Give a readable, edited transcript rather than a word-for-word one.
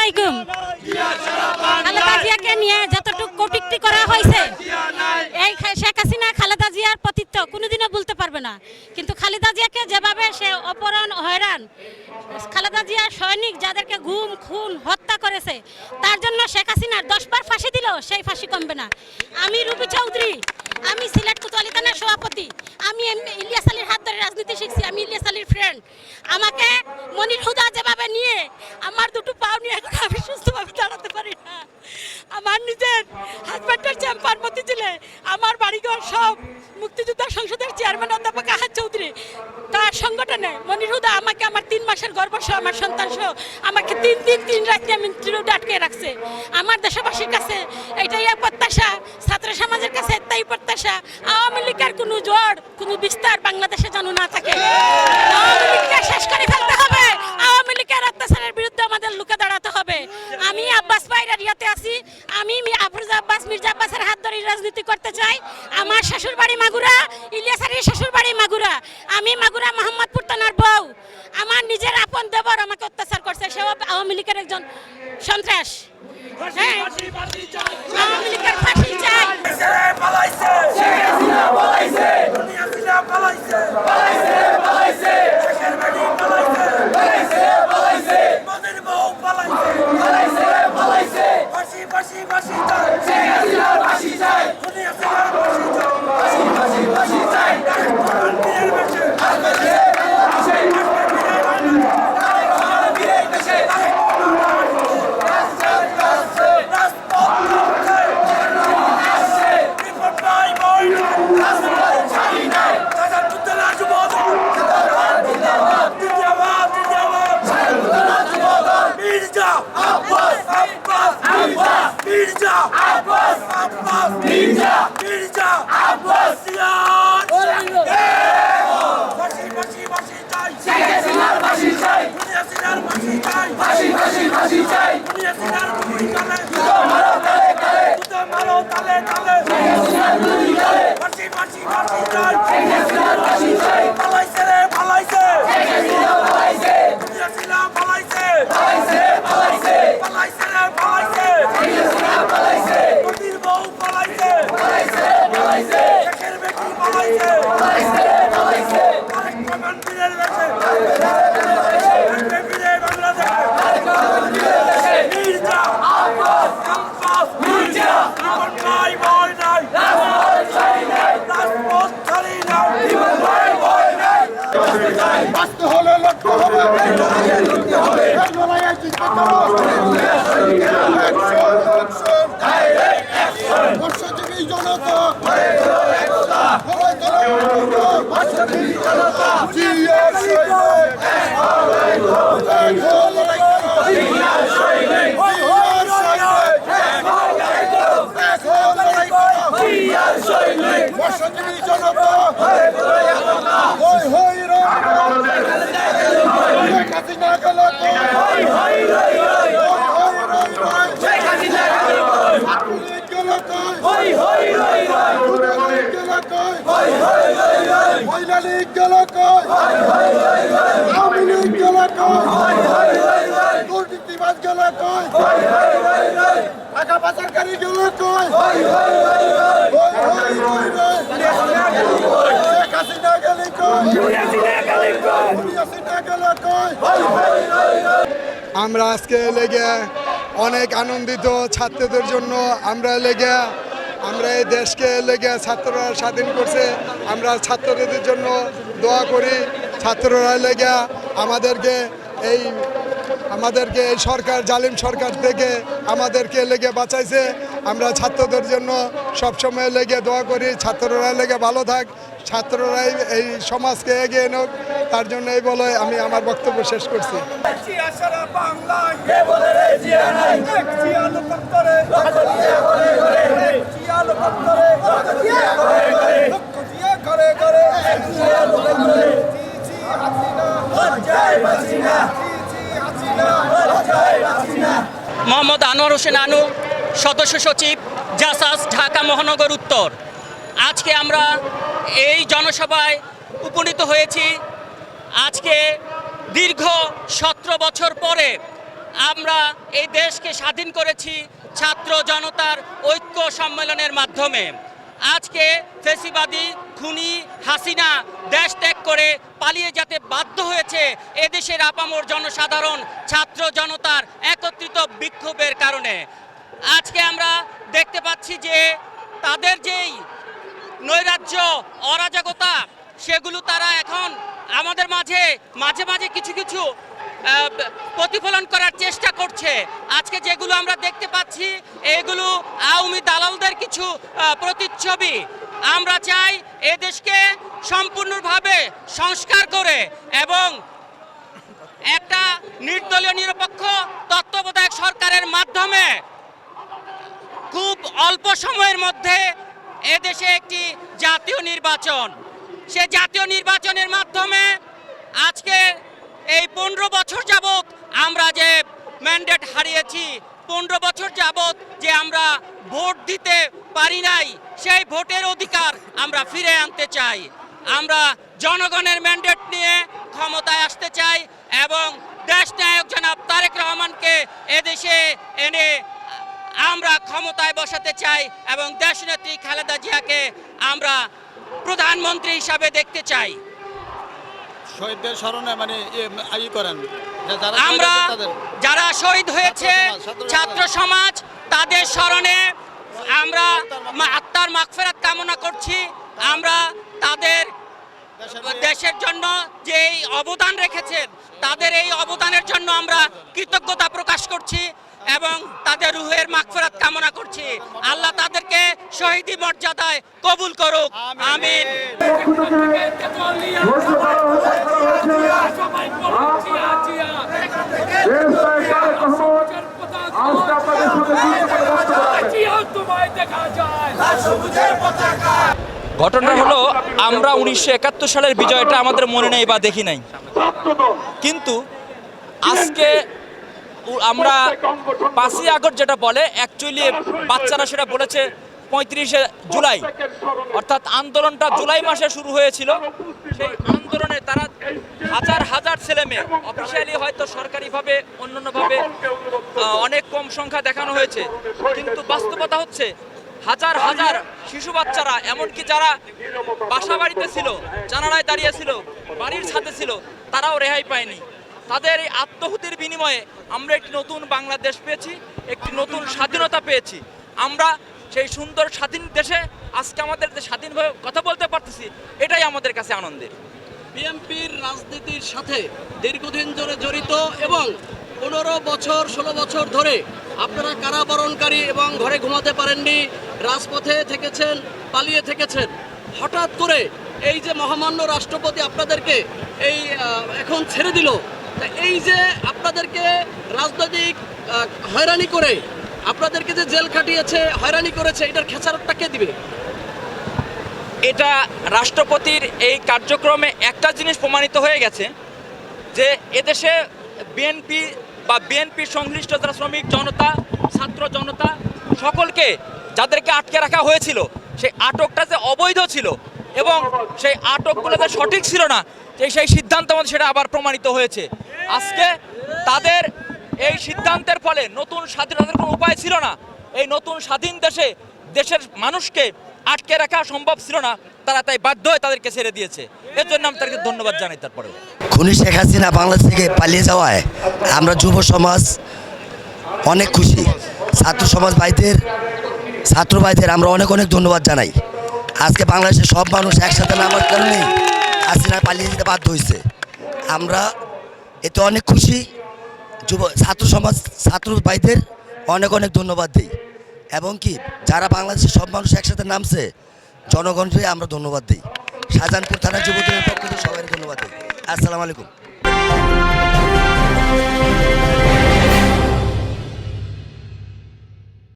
আলাইকুম। খালেদা জিয়াকে নিয়ে যতটুকু কটূক্তি করা হয়েছে, এই শেখ হাসিনা খালেদা জিয়ার পতিত্ব কোনোদিনও ভুলতে পারবে না। কিন্তু খালেদা জিয়াকে যেভাবে সে অপহরণ হয়রান, খালেদা জিয়ার সৈনিক যাদেরকে গুম খুন হত্যা করেছে, তার জন্য শেখ হাসিনার 10 বার ফাঁসি দিলেও সেই ফাঁসি কমবে না। আমি রুবি চৌধুরী, আমি সিলেট কোতোয়ালি থানার সভাপতি, আমি ইলিয়াস আলীর হাত ধরে রাজনীতি শিখছি, আমি ইলিয়াস আলীর ফ্রেন্ড। আমাকে মনির হুদা যেভাবে নিয়ে আমার দুটো পাও নিয়ে এখন আমি সুস্থভাবে দাঁড়াতে পারি না। আমার নিজের হাজব্যান্ডের চেম্বার মতিঝিলে আমার বাড়িঘর সব মুক্তিযোদ্ধা সংসদের চেয়ারম্যান অধ্যাপক আহাদ চৌধুরী, তার সংগঠনে মনির হুদা আমাকে আমার 3 মাসের গর্ভসহ আমার সন্তান সহ আমাকে 3 দিন 3 রাত আমি রোডে আটকে রাখছে। আমার দেশবাসীর কাছে এটাই প্রত্যাশা, ছাত্র সমাজের কাছে এটাই প্রত্যাশা, আওয়ামী লীগের কোনো জোর কোনো বিস্তার বাংলাদেশে যেন না থাকে। আওয়ামী লীগকে শেষ করে ফেলতে হবে, আওয়ামী লীগের অত্যাচারের বিরুদ্ধে আমাদের লুকে দাঁড়াতে হবে। আমি আব্বাস ভাইয়ের ইয়াতে আছি, আমি আফরোজা আব্বাস মির্জা আব্বাসের হাত ধরে রাজনীতি করতে চাই। আমার শ্বশুর বাড়ি মাগুরা, ইলিয়াস আলীর শ্বশুর বাড়ি মাগুরা, আমি মাগুরা মোহাম্মদপুর থানার বউ। আমার নিজের আপন দেবর আমাকে অত্যাচার করছে, সেও আওয়ামী লীগের একজন সন্ত্রাস। হ্যাঁ, আওয়ামী লীগের ফাঁসি চাই। আমরা আজকে লেগে অনেক আনন্দিত ছাত্রদের জন্য। আমরা এই দেশকে লেগে ছাত্ররা স্বাধীন করছে, আমরা ছাত্রদের জন্য দোয়া করি। ছাত্ররা লেগে আমাদেরকে এই সরকার, জালিম সরকার থেকে আমাদেরকে লেগে বাঁচাইছে। আমরা ছাত্রদের জন্য সবসময় লেগে দোয়া করি, ছাত্ররা লেগে ভালো থাক, ছাত্ররাই এই সমাজকে এগিয়ে নোক, তার জন্যই বলে আমি আমার বক্তব্য শেষ করছি। মোহাম্মদ আনোয়ার হোসেন আনু, সদস্য সচিব, জাসাস, ঢাকা মহানগর উত্তর। আজকে আমরা এই জনসভায় উপনীত হয়েছি। আজকে দীর্ঘ 17 বছর পরে আমরা এই দেশকে স্বাধীন করেছি ছাত্র জনতার ঐক্য সম্মেলনের মাধ্যমে। আজকে ফেসিবাদী খুনি হাসিনা দেশ ত্যাগ করে পালিয়ে যেতে বাধ্য হয়েছে এদেশের আপামর জনসাধারণ ছাত্র জনতার একত্রিত বিক্ষোভের কারণে। আজকে আমরা দেখতে পাচ্ছি যে তাদের যেই নৈরাজ্য অরাজকতা সেগুলো তারা এখন আমাদের মাঝে মাঝে মাঝে কিছু কিছু প্রতিফলন করার চেষ্টা করছে। আজকে যেগুলো আমরা দেখতে পাচ্ছি এগুলো আওয়ামী দালালদের কিছু প্রতিচ্ছবি। আমরা চাই এ দেশকে সম্পূর্ণভাবে সংস্কার করে এবং একটা নির্দলীয় নিরপেক্ষ তত্ত্বাবধায়ক সরকারের মাধ্যমে খুব অল্প সময়ের মধ্যে এদেশে একটি জাতীয় নির্বাচন, সে জাতীয় নির্বাচনের মাধ্যমে আজকে এই 15 বছর যাবত আমরা যে ম্যান্ডেট হারিয়েছি, 15 বছর যাবত যে আমরা ভোট দিতে পারি নাই, সেই ভোটের অধিকার আমরা ফিরে আনতে চাই। আমরা জনগণের ম্যান্ডেট নিয়ে ক্ষমতায় আসতে চাই এবং দেশনায়ক জনাব তারেক রহমানকে এদেশে এনে আমরা ক্ষমতায় বসাতে চাই এবং দেশনেত্রী খালেদা জিয়াকে আমরা প্রধানমন্ত্রী হিসাবে দেখতে চাই। শহীদদের স্মরণে মানে করেন আমরা যারা শহীদ হয়েছে ছাত্র সমাজ তাদের স্মরণে আমরা আত্মার মাগফিরাত কামনা করছি। আমরা তাদের দেশের জন্য যে অবদান রেখেছেন তাদের এই অবদানের জন্য আমরা কৃতজ্ঞতা প্রকাশ করছি এবং তাদের রুহের মাগফিরাত কামনা করছি। আল্লাহ তাদেরকে শহীদি মর্যাদায় কবুল করুক, আমিন। ঘটনা হলো আমরা 1971 সালের বিজয়টা আমাদের মনে নেই বা দেখি নাই, কিন্তু আজকে আমরা 5ই আগস্ট যেটা বলে অ্যাকচুয়ালি বাচ্চারা সেটা বলেছে 35শে জুলাই, অর্থাৎ আন্দোলনটা জুলাই মাসে শুরু হয়েছিল। সেই আন্দোলনে তারা হাজার হাজার ছেলে মেয়ে, অফিসিয়ালি হয়তো সরকারিভাবে অন্যান্যভাবে অনেক কম সংখ্যা দেখানো হয়েছে, কিন্তু বাস্তবতা হচ্ছে হাজার হাজার শিশু বাচ্চারা, এমনকি যারা বাসা বাড়িতে ছিল, জানালায় দাঁড়িয়ে ছিল, বাড়ির ছাদে ছিল, তারাও রেহাই পায়নি। তাদের এই আত্মহুতির বিনিময়ে আমরা একটি নতুন বাংলাদেশ পেয়েছি, একটি নতুন স্বাধীনতা পেয়েছি। আমরা সেই সুন্দর স্বাধীন দেশে আজকে আমাদের স্বাধীনভাবে কথা বলতে পারতেছি, এটাই আমাদের কাছে আনন্দের। বিএনপির রাজনীতির সাথে দীর্ঘদিন ধরে জড়িত এবং 15 বছর 16 বছর ধরে আপনারা কারাবরণকারী এবং ঘরে ঘুমাতে পারেননি, রাজপথে থেকেছেন, পালিয়ে থেকেছেন। হঠাৎ করে এই যে মহামান্য রাষ্ট্রপতি আপনাদেরকে এই এখন ছেড়ে দিল, এই যে আপনাদেরকে রাজনৈতিক হয়রানি করে আপনাদেরকে যে জেল খাটিয়েছে, হয়রানি করেছে, এটার খেসারতটা কে দিবে? এটা রাষ্ট্রপতির এই কার্যক্রমে একটা জিনিস প্রমাণিত হয়ে গেছে যে এদেশে বিএনপি বা বিএনপির সংশ্লিষ্ট যারা শ্রমিক জনতা, ছাত্র জনতা, সকলকে যাদেরকে আটকে রাখা হয়েছিল সেই আটকটা যে অবৈধ ছিল এবং সেই আটকগুলো যে সঠিক ছিল না, সেই সিদ্ধান্ত মধ্যে সেটা আবার প্রমাণিত হয়েছে। আজকে তাদের এই সিদ্ধান্তের ফলে নতুন স্বাধীনতার কোনো উপায় ছিল না। এই নতুন স্বাধীন দেশে দেশের মানুষকে আটকে রাখা সম্ভব ছিল না, তারা তাই বাধ্য হয়ে তাদেরকে ছেড়ে দিয়েছে। এর জন্য আমি তাদেরকে ধন্যবাদ জানাই। তারপরে খুনি শেখ হাসিনা বাংলাদেশ থেকে পালিয়ে যাওয়ায় আমরা যুব সমাজ অনেক খুশি। ছাত্র ভাইদের আমরা অনেক অনেক ধন্যবাদ জানাই। আজকে বাংলাদেশের সব মানুষ একসাথে নামার কারণে হাসিনা পালিয়ে যেতে বাধ্য হয়েছে। আমরা এতে অনেক খুশি। ছাত্র ভাইদের অনেক অনেক ধন্যবাদ দিই এবং কি যারা বাংলাদেশের সব মানুষ একসাথে নামছে জনগণকে আমরা ধন্যবাদ দিই। শাহজাহানপুর থানা যুবদলের পক্ষ থেকে সবাই ধন্যবাদ দিই। আসসালামু আলাইকুম।